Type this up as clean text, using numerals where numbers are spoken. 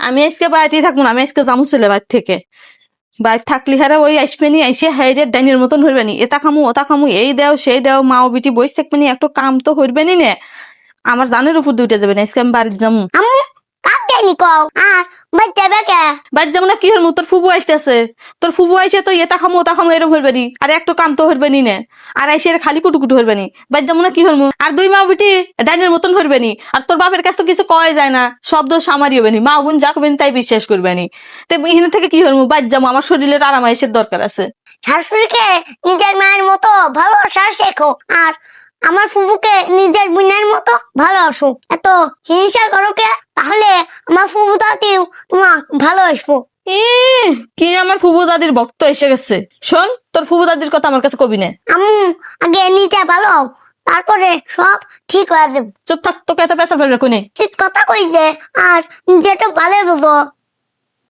আমি আজকে বাড়িতেই থাকবো না, আমি আজকে যাবো ছেলে বাড়ি থেকে। বাড়ি থাকলি হারা ওই আসবে নি, আইসে হাইরে ডাইনের মতন হইবে নি, এটা খামু ওটা খামু, এই দেও সেই দেও, মাও বিটি বইস থাকবে নি, একটু কাম তো হইবে নি নে। আমার জানের উপর দুইটা যাবে না, আজকে আমি বাড়িতে যাবো। আম্মু কাকে নি কও আর বাইতে বেকে বাড়িতে যাবো না কি হল, তোর ফুবু আসতেছে, তোর ফুবু আইসে তো এটা খামো ওটা খামো এরকম হইবে নি, আর একটু কাম তো হইবে নি নে। আর আইসে খালি কুটুকুটু হইবে নি, বাড়িতে যাবো না কি হল, আর দুই মা বিটি ডাইনের মতন হইবে নি। আর তোর বাপের কাছে তো কিছু কয় যায় না, সব দোষ আমারই হবে নি, মা বোন যা করবেন তাই বিশ্বাস করবে নি। তো এখানে থেকে কি হল, বাড়িতে যাবো, আমার শরীরের আরাম আইসের দরকার আছে। শাশুড়িকে নিজের মায়ের মতো ভালোবাসা শেখো, আর আমার ফুফুকে নিজের বোনের মতো ভালোবাসো। এত হিংসা করো কে? তাহলে আমার ফুফু দাদিও তোমার ভালোবাসবো। এ কি আমার ফুবু দাদির ভক্ত এসে গেছে। শোন, তোর ফুবু দাদির কথা আমার কাছে কবি না। আম্মু আগে নিজে ভালো হও, তারপরে সব ঠিক হয়ে যাবে। চুপ থাক, তোকে এত পেশা ফেলবে কোনে। ঠিক কথা কইছে, আর নিজেটা ভালো বুঝো।